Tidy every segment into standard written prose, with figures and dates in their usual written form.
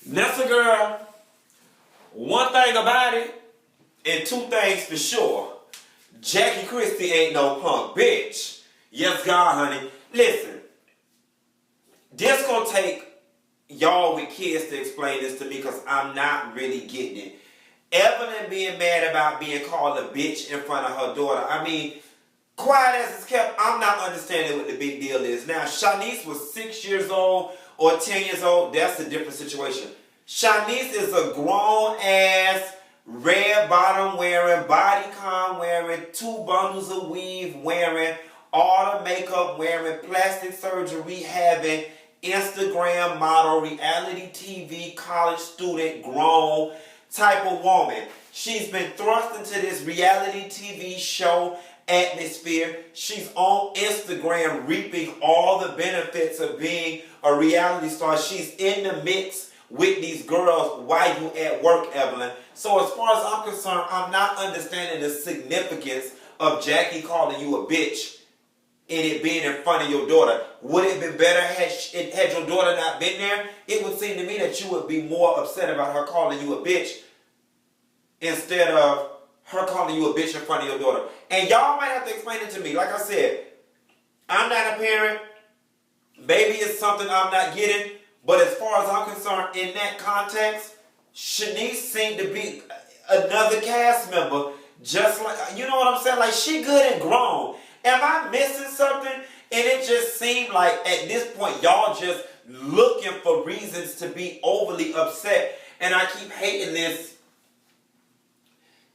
Nessa girl, one thing about it, and two things for sure. Jackie Christie ain't no punk bitch. Yes, God, honey. Listen, this gonna take y'all with kids to explain this to me because I'm not really getting it. Evelyn being mad about being called a bitch in front of her daughter. I mean, quiet as it's kept, I'm not understanding what the big deal is. Now, Shanice was 6 years old or 10 years old. That's a different situation. Shanice is a grown-ass, red bottom wearing, bodycon wearing, 2 bundles of weave wearing, all the makeup wearing, plastic surgery having, Instagram model, reality TV, college student, grown type of woman. She's been thrust into this reality TV show atmosphere. She's on Instagram reaping all the benefits of being a reality star. She's in the mix with these girls while you at work, Evelyn. So as far as I'm concerned, I'm not understanding the significance of Jackie calling you a bitch and it being in front of your daughter. Would it have been better had your daughter not been there? It would seem to me that you would be more upset about her calling you a bitch instead of her calling you a bitch in front of your daughter. And y'all might have to explain it to me. Like I said, I'm not a parent. Maybe it's something I'm not getting. But as far as I'm concerned, in that context, Shanice seemed to be another cast member. Just like, you know what I'm saying? Like, she good and grown. Am I missing something? And it just seemed like at this point, y'all just looking for reasons to be overly upset. And I keep hating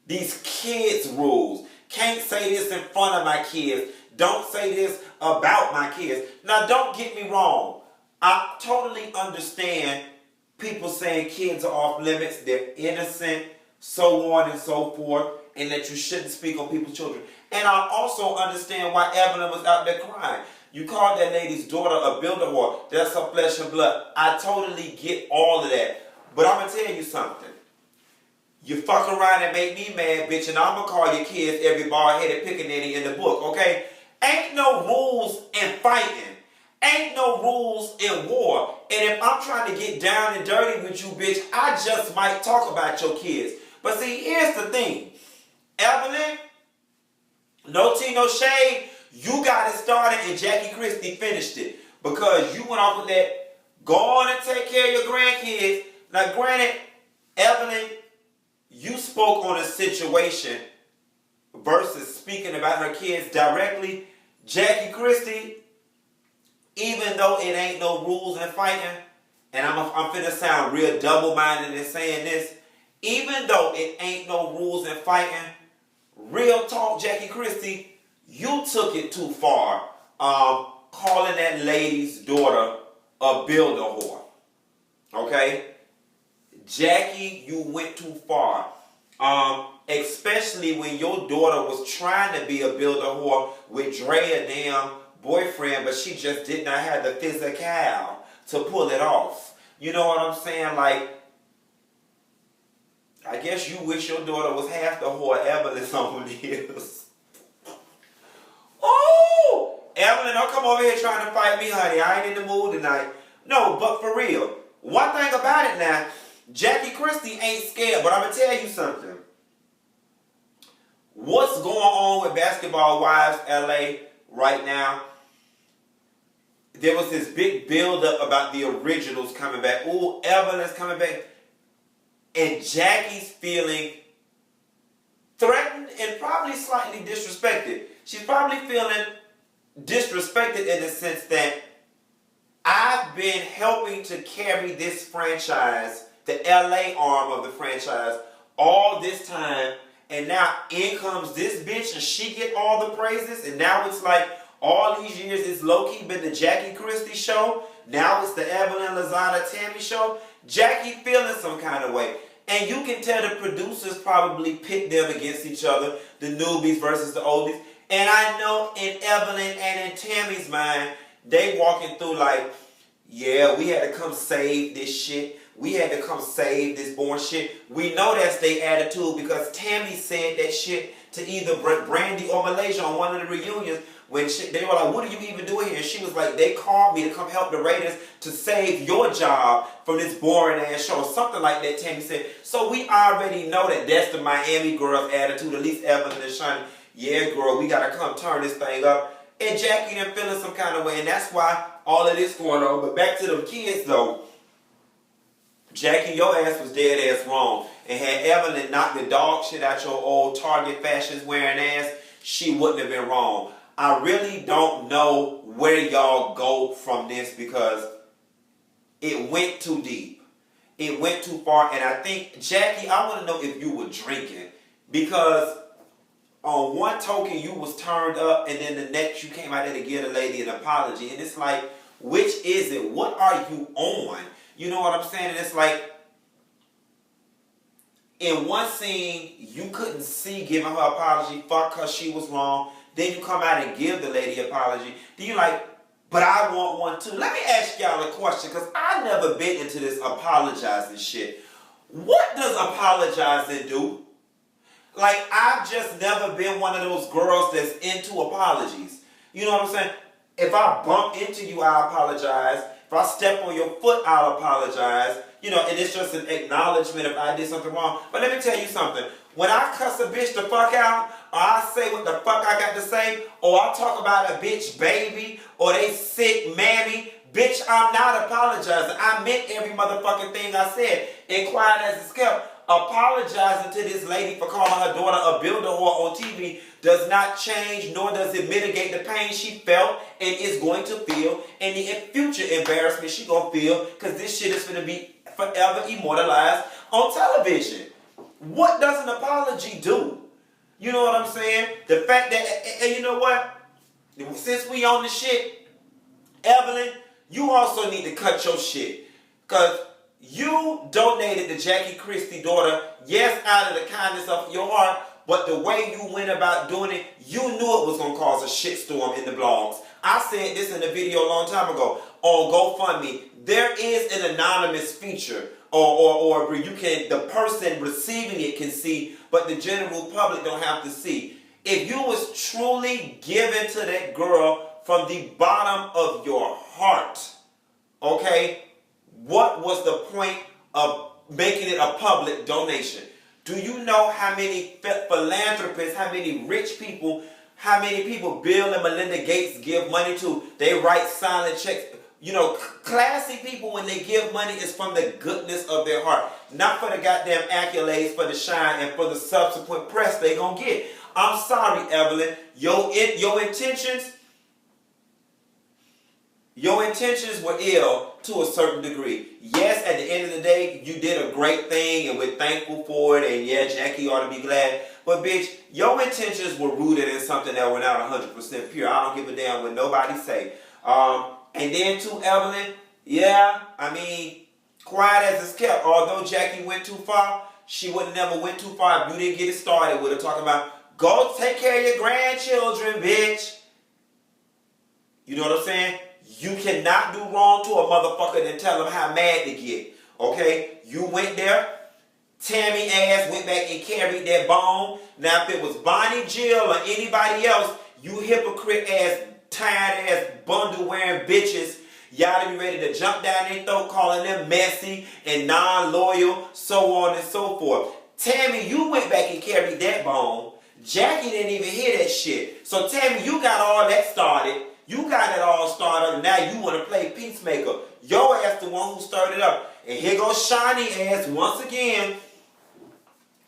these kids rules. Can't say this in front of my kids. Don't say this about my kids. Now, don't get me wrong. I totally understand people saying kids are off limits, they're innocent, so on and so forth, and that you shouldn't speak on people's children. And I also understand why Evelyn was out there crying. You called that lady's daughter a builder whore. That's her flesh and blood. I totally get all of that. But I'm going to tell you something. You fuck around and make me mad, bitch, and I'm going to call your kids every bald-headed pickaninny in the book, okay? Ain't no rules in fighting. Ain't no rules in war. And if I'm trying to get down and dirty with you, bitch, I just might talk about your kids. But see, here's the thing. Evelyn, no tea, no shade. You got it started and Jackie Christie finished it. Because you went off with that, go on and take care of your grandkids. Now, granted, Evelyn, you spoke on a situation versus speaking about her kids directly. Jackie Christie, even though it ain't no rules in fighting, and I'm finna sound real double-minded in saying this, even though it ain't no rules in fighting, real talk, Jackie Christie, you took it too far, calling that lady's daughter a builder whore. Okay? Jackie, you went too far. Especially when your daughter was trying to be a builder whore with Dre, a damn boyfriend, but she just did not have the physical to pull it off. You know what I'm saying? Like, I guess you wish your daughter was half the whore Evelyn someone is. Oh! Evelyn, don't come over here trying to fight me, honey. I ain't in the mood tonight. No, but for real. One thing about it now, Jackie Christie ain't scared, but I'm going to tell you something. What's going on with Basketball Wives LA right now? There was this big build-up about the originals coming back. Ooh, Evelyn's coming back. And Jackie's feeling threatened and probably slightly disrespected. She's probably feeling disrespected in the sense that I've been helping to carry this franchise, the LA arm of the franchise, all this time. And now in comes this bitch and she get all the praises. And now it's like all these years it's low-key been the Jackie Christie show. Now it's the Evelyn, Lozada, Tammy show. Jackie feeling some kind of way. And you can tell the producers probably pit them against each other. The newbies versus the oldies. And I know in Evelyn and in Tammy's mind, they walking through like, yeah, we had to come save this shit. We had to come save this born shit. We know that's their attitude because Tammy said that shit to either Brandy or Malaysia on one of the reunions. when they were like, what are you even doing here? And she was like, they called me to come help the Raiders to save your job from this boring ass show. Something like that, Tammy said. So we already know that that's the Miami girls' attitude, at least Evelyn and Shani. Yeah, girl, we got to come turn this thing up. And Jackie them feeling some kind of way, and that's why all of this going on. But back to them kids, though. Jackie, your ass was dead ass wrong. And had Evelyn knocked the dog shit out your old Target fashions wearing ass, she wouldn't have been wrong. I really don't know where y'all go from this because it went too deep. It went too far. And I think, Jackie, I want to know if you were drinking. Because on one token, you was turned up, and then the next you came out there to give the lady an apology. And it's like, which is it? What are you on? You know what I'm saying? And it's like, in one scene, you couldn't see giving her apology, fuck her, she was wrong. Then you come out and give the lady an apology. Then you're like, but I want one too. Let me ask y'all a question, because I've never been into this apologizing shit. What does apologizing do? Like, I've just never been one of those girls that's into apologies. You know what I'm saying? If I bump into you, I apologize. If I step on your foot, I'll apologize. You know, and it's just an acknowledgement if I did something wrong. But let me tell you something. When I cuss a bitch the fuck out, or I say what the fuck I got to say, or I talk about a bitch baby, or they sick mammy, bitch, I'm not apologizing. I meant every motherfucking thing I said. And quiet as it's kept. Apologizing to this lady for calling her daughter a builder whore on TV does not change, nor does it mitigate the pain she felt and is going to feel, and the future embarrassment she gonna feel, because this shit is gonna be forever immortalized on television. What does an apology do? You know what I'm saying? The fact that, and you know what? Since we on the shit, Evelyn, you also need to cut your shit. Because you donated to Jackie Christie's daughter, yes, out of the kindness of your heart, but the way you went about doing it, you knew it was going to cause a shitstorm in the blogs. I said this in a video a long time ago on GoFundMe. There is an anonymous feature, or where you can, the person receiving it can see, but the general public don't have to see. If you was truly given to that girl from the bottom of your heart, okay, what was the point of making it a public donation? Do you know how many philanthropists, how many rich people, how many people Bill and Melinda Gates give money to? They write silent checks. You know, classy people, when they give money, is from the goodness of their heart. Not for the goddamn accolades, for the shine, and for the subsequent press they gonna get. I'm sorry, Evelyn. Your intentions were ill to a certain degree. Yes, at the end of the day, you did a great thing, and we're thankful for it, and yeah, Jackie ought to be glad. But bitch, your intentions were rooted in something that were not 100% pure. I don't give a damn what nobody say. And then to Evelyn, yeah, I mean, quiet as it's kept. Although Jackie went too far, she would never went too far if you didn't get it started with her talking about, go take care of your grandchildren, bitch. You know what I'm saying? You cannot do wrong to a motherfucker and tell them how mad to get. Okay? You went there. Tammy ass went back and carried that bone. Now if it was Bonnie, Jill, or anybody else, you hypocrite ass, tired ass, bundle wearing bitches, y'all to be ready to jump down their throat calling them messy and non-loyal, so on and so forth. Tammy, you went back and carried that bone. Jackie didn't even hear that shit. So Tammy, you got all that started. You got it all started, and now you want to play peacemaker. Your ass the one who started it up. And here goes Shani ass once again,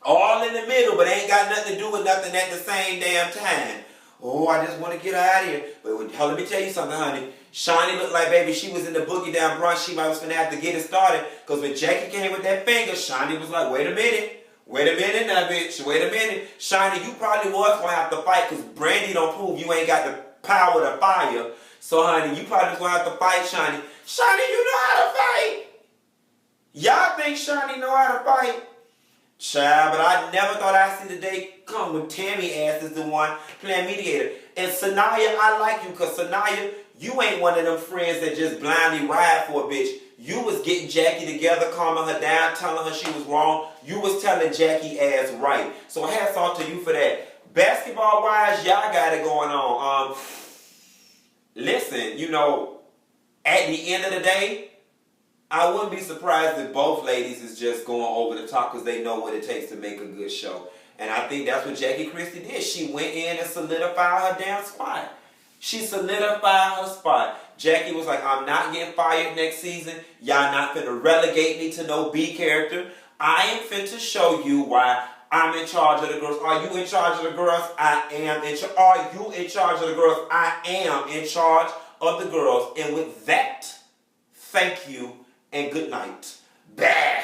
all in the middle, but ain't got nothing to do with nothing at the same damn time. Oh, I just want to get her out of here. But let me tell you something, honey. Shani looked like, baby, she was in the boogie down brunch. She was going to have to get it started. Because when Jackie came with that finger, Shani was like, wait a minute. Wait a minute now, bitch. Wait a minute. Shani, you probably was going to have to fight because Brandy don't prove you ain't got the power to fire. So, honey, you probably was going to have to fight Shani. Shani, you know how to fight. Y'all think Shani know how to fight? Child, but I never thought I'd see the day come when Tammy ass is the one playing mediator. And Sanaya, I like you because Sanaya, you ain't one of them friends that just blindly ride for a bitch. You was getting Jackie together, calming her down, telling her she was wrong. You was telling Jackie ass right. So hats off to you for that. Basketball-wise, y'all got it going on. listen, you know, at the end of the day, I wouldn't be surprised if both ladies is just going over the top because they know what it takes to make a good show. And I think that's what Jackie Christie did. She went in and solidified her damn spot. She solidified her spot. Jackie was like, I'm not getting fired next season. Y'all not finna relegate me to no B character. I am finna show you why I'm in charge of the girls. Are you in charge of the girls? I am in charge. Are you in charge of the girls? I am in charge of the girls. And with that, thank you and good night. Bah!